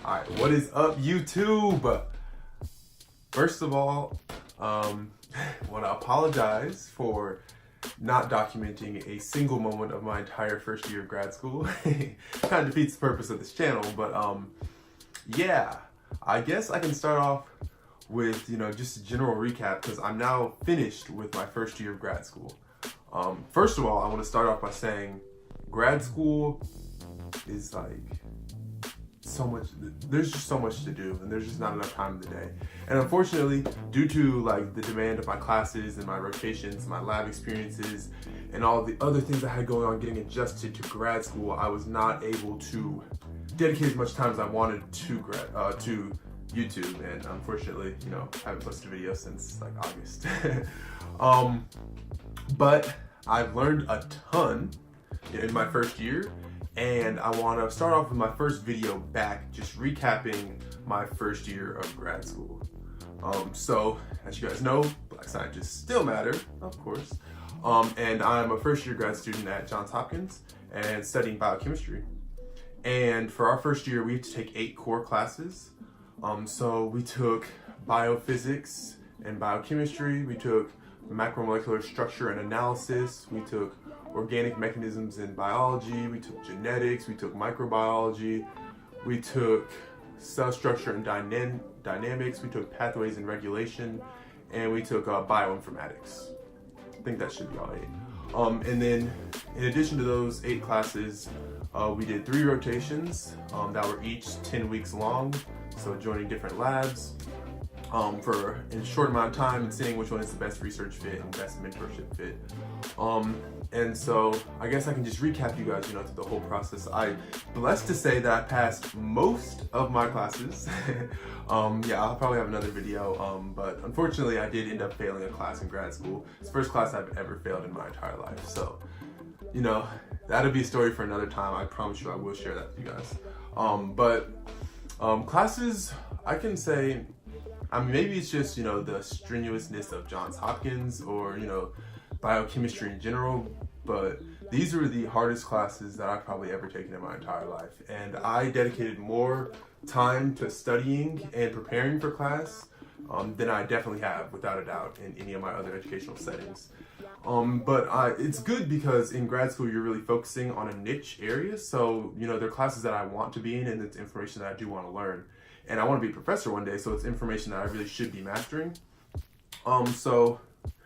Alright, what is up, YouTube? First of all, I want to apologize for not documenting a single moment of my entire first year of grad school. Kind of defeats the purpose of this channel, but yeah, I guess I can start off with, just a general recap because I'm now finished with my first year of grad school. First of all, I want to start off by saying grad school is like so much, there's just so much to do and there's just not enough time in the day. And unfortunately, due to like the demand of my classes and my rotations, my lab experiences, and all the other things I had going on getting adjusted to grad school, I was not able to dedicate as much time as I wanted to YouTube, and unfortunately, I haven't posted a video since like August. But I've learned a ton in my first year, and I want to start off with my first video back, just recapping my first year of grad school. So, as you guys know, Black scientists still matter, of course, and I'm a first year grad student at Johns Hopkins and studying biochemistry. And for our first year, we had to take 8 core classes. So we took biophysics and biochemistry, we took macromolecular structure and analysis, we took organic mechanisms in biology, we took genetics, we took microbiology, we took cell structure and dynamics, we took pathways and regulation, and we took bioinformatics. I think that should be all 8. And then in addition to those 8 classes, we did 3 rotations that were each 10 weeks long. So joining different labs for a short amount of time and seeing which one is the best research fit and best mentorship fit. And so I guess I can just recap you guys, through the whole process. I'm blessed to say that I passed most of my classes. Yeah, I'll probably have another video, but unfortunately I did end up failing a class in grad school. It's the first class I've ever failed in my entire life. So, that'll be a story for another time. I promise you I will share that with you guys. Classes, I can say, maybe it's just, the strenuousness of Johns Hopkins or, biochemistry in general, but these were the hardest classes that I've probably ever taken in my entire life. And I dedicated more time to studying and preparing for class than I definitely have, without a doubt, in any of my other educational settings. But it's good because in grad school you're really focusing on a niche area, so there are classes that I want to be in and it's information that I do want to learn. And I want to be a professor one day, so it's information that I really should be mastering. So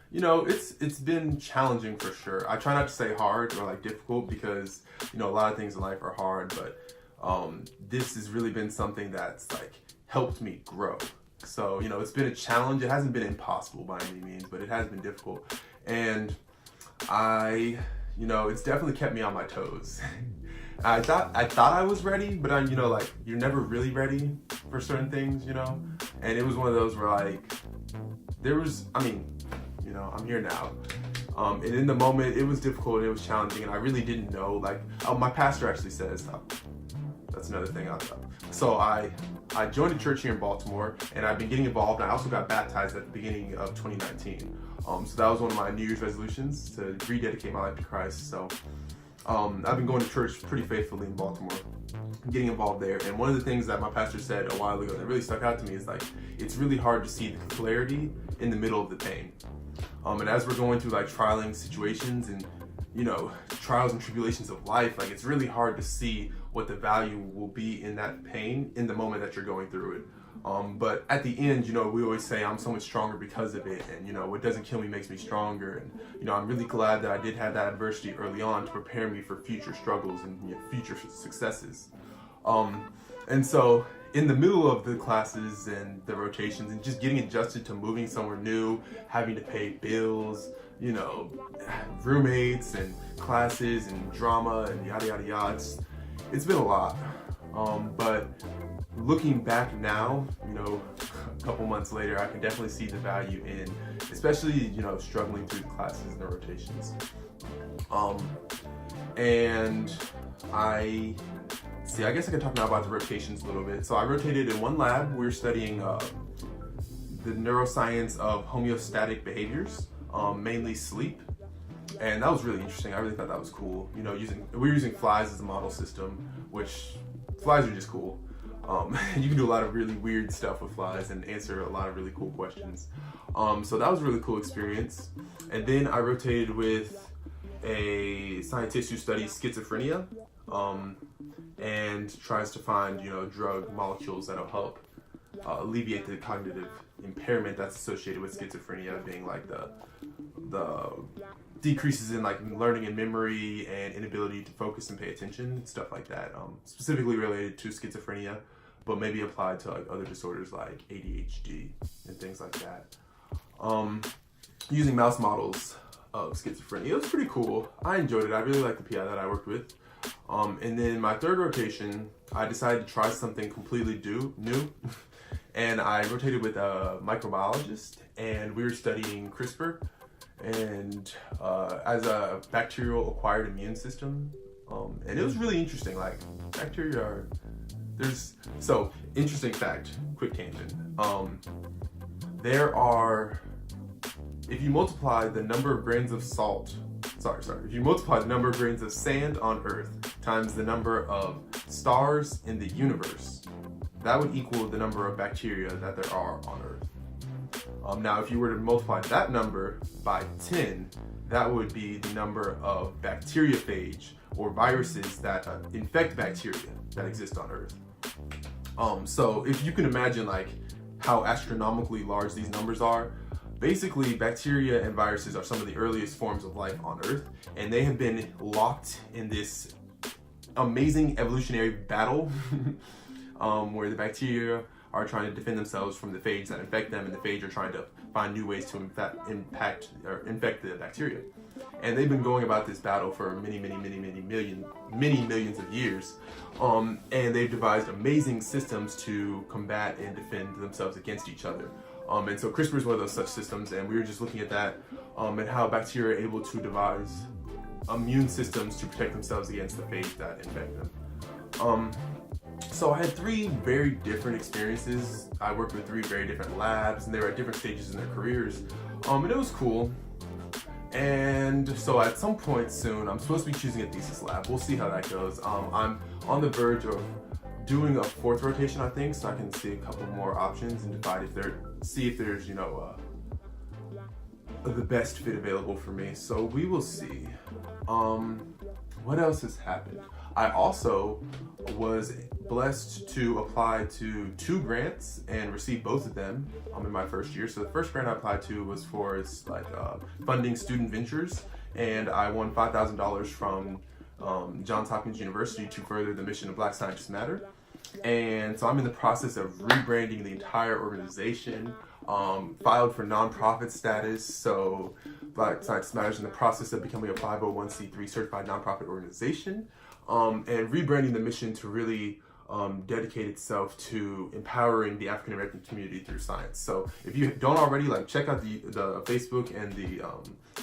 it's been challenging for sure. I try not to say hard or like difficult because a lot of things in life are hard, but this has really been something that's like helped me grow. So it's been a challenge. It hasn't been impossible by any means, but it has been difficult. And it's definitely kept me on my toes. I thought I was ready, but you're never really ready for certain things, and it was one of those where I'm here now. And in the moment it was difficult, it was challenging, and I really didn't know, my pastor actually says, that's another thing. So I joined a church here in Baltimore, and I've been getting involved. I also got baptized at the beginning of 2019. So that was one of my New Year's resolutions, to rededicate my life to Christ. So I've been going to church pretty faithfully in Baltimore, getting involved there. And one of the things that my pastor said a while ago that really stuck out to me is it's really hard to see the clarity in the middle of the pain. And as we're going through trialing situations and trials and tribulations of life, it's really hard to see what the value will be in that pain in the moment that you're going through it. But at the end, we always say I'm so much stronger because of it, and what doesn't kill me makes me stronger. And I'm really glad that I did have that adversity early on to prepare me for future struggles and future successes. And so in the middle of the classes and the rotations and just getting adjusted to moving somewhere new, having to pay bills, roommates and classes and drama and yada yada yada, it's been a lot. But looking back now, a couple months later, I can definitely see the value in, especially, struggling through the classes and the rotations. I guess I can talk now about the rotations a little bit. So I rotated in one lab. We were studying the neuroscience of homeostatic behaviors, mainly sleep. And that was really interesting. I really thought that was cool. We were using flies as a model system, which flies are just cool. You can do a lot of really weird stuff with flies and answer a lot of really cool questions. So that was a really cool experience. And then I rotated with a scientist who studies schizophrenia and tries to find, drug molecules that'll help alleviate the cognitive impairment that's associated with schizophrenia, being like the decreases in like learning and memory and inability to focus and pay attention and stuff like that, specifically related to schizophrenia, but maybe applied to like other disorders like ADHD and things like that. Using mouse models of schizophrenia, it was pretty cool. I enjoyed it. I really liked the PI that I worked with. And then my third rotation, I decided to try something completely new. And I rotated with a microbiologist, and we were studying CRISPR and as a bacterial acquired immune system. And it was really interesting. Like, bacteria are, interesting fact, quick tangent. If you multiply the number of grains of if you multiply the number of grains of sand on Earth times the number of stars in the universe, that would equal the number of bacteria that there are on Earth. Now, if you were to multiply that number by 10, that would be the number of bacteriophage or viruses that infect bacteria that exist on Earth. So if you can imagine like how astronomically large these numbers are, basically bacteria and viruses are some of the earliest forms of life on Earth, and they have been locked in this amazing evolutionary battle where the bacteria are trying to defend themselves from the phage that infect them, and the phage are trying to find new ways to infect the bacteria. And they've been going about this battle for many millions of years. And they've devised amazing systems to combat and defend themselves against each other. And so CRISPR is one of those such systems, and we were just looking at that and how bacteria are able to devise immune systems to protect themselves against the phage that infect them. So I had 3 very different experiences. I worked with 3 very different labs, and they were at different stages in their careers. And it was cool. And so at some point soon, I'm supposed to be choosing a thesis lab. We'll see how that goes. I'm on the verge of doing a 4th rotation, I think, so I can see a couple more options and see if there's, the best fit available for me. So we will see. What else has happened? I also was blessed to apply to 2 grants and receive both of them in my first year. So the first grant I applied to was for funding student ventures, and I won $5,000 from Johns Hopkins University to further the mission of Black Scientists Matter. And so I'm in the process of rebranding the entire organization, filed for nonprofit status. So Black Scientists Matter is in the process of becoming a 501c3 certified nonprofit organization, and rebranding the mission to really dedicate itself to empowering the African American community through science. So if you don't already, check out the Facebook and the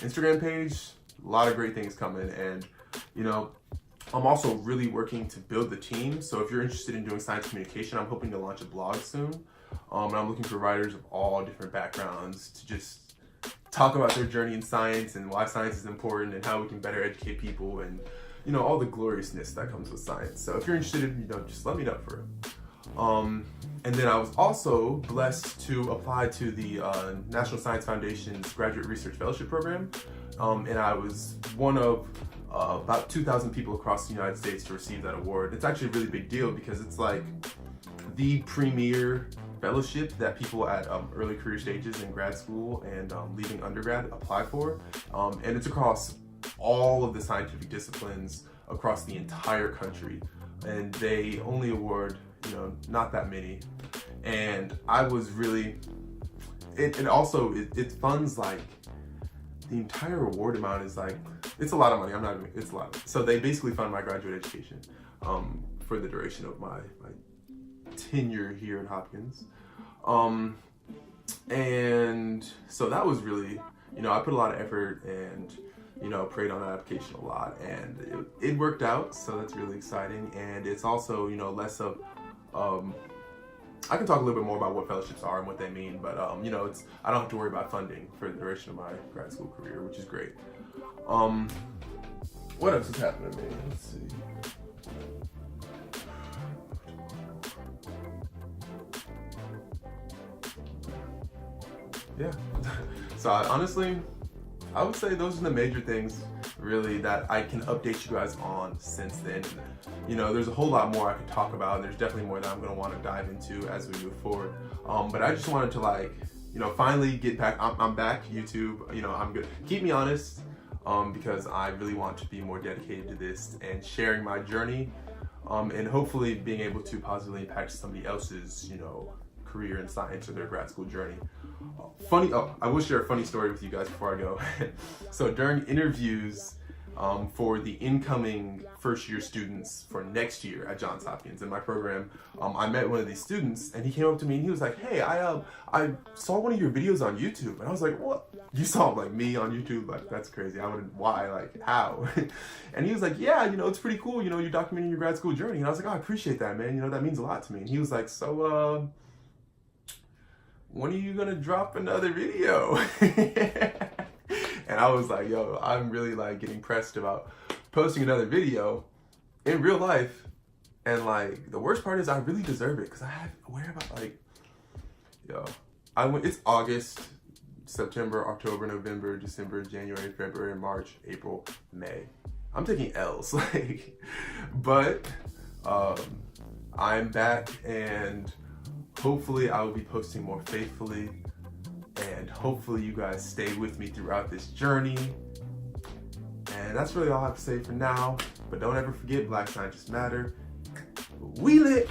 Instagram page. A lot of great things coming, and I'm also really working to build the team. So if you're interested in doing science communication, I'm hoping to launch a blog soon. And I'm looking for writers of all different backgrounds to just talk about their journey in science and why science is important and how we can better educate people and, all the gloriousness that comes with science. So if you're interested, just let me know for it. And then I was also blessed to apply to the National Science Foundation's Graduate Research Fellowship Program. And I was one of about 2,000 people across the United States to receive that award. It's actually a really big deal because it's like the premier fellowship that people at early career stages in grad school and leaving undergrad apply for. And it's across all of the scientific disciplines across the entire country. And they only award, not that many. And I was really, it funds the entire award amount is it's a lot of money. It's a lot. So they basically fund my graduate education for the duration of my tenure here at Hopkins. And so that was really, I put a lot of effort and, prayed on that application a lot, and it worked out. So that's really exciting. And it's also, less of, I can talk a little bit more about what fellowships are and what they mean, but I don't have to worry about funding for the duration of my grad school career, which is great. What else has happened to me? Let's see. yeah. So honestly, I would say those are the major things really that I can update you guys on since then. You know, there's a whole lot more I could talk about, and there's definitely more that I'm gonna want to dive into as we move forward. But I just wanted to, like, you know, finally get back. I'm back, YouTube. You know, I'm good. Keep me honest, because I really want to be more dedicated to this and sharing my journey, and hopefully being able to positively impact somebody else's, you know, career in science or their grad school journey. I will share a funny story with you guys before I go. So during interviews for the incoming first year students for next year at Johns Hopkins in my program, I met one of these students, and he came up to me and he was like, "Hey, I saw one of your videos on YouTube." And I was like, "What? You saw like me on YouTube? Like, that's crazy. I wouldn't. Why? Like, how?" And he was like, "Yeah, you know, it's pretty cool. You know, you're documenting your grad school journey." And I was like, "Oh, I appreciate that, man. You know, that means a lot to me." And he was like, "So, when are you gonna drop another video?" And I was like, yo, I'm really like getting pressed about posting another video in real life. And like, the worst part is I really deserve it, because I have, where about like, yo, it's August, September, October, November, December, January, February, March, April, May. I'm taking L's, like, but I'm back, and hopefully I will be posting more faithfully, and hopefully you guys stay with me throughout this journey. And that's really all I have to say for now. But don't ever forget, Black scientists matter. We lit.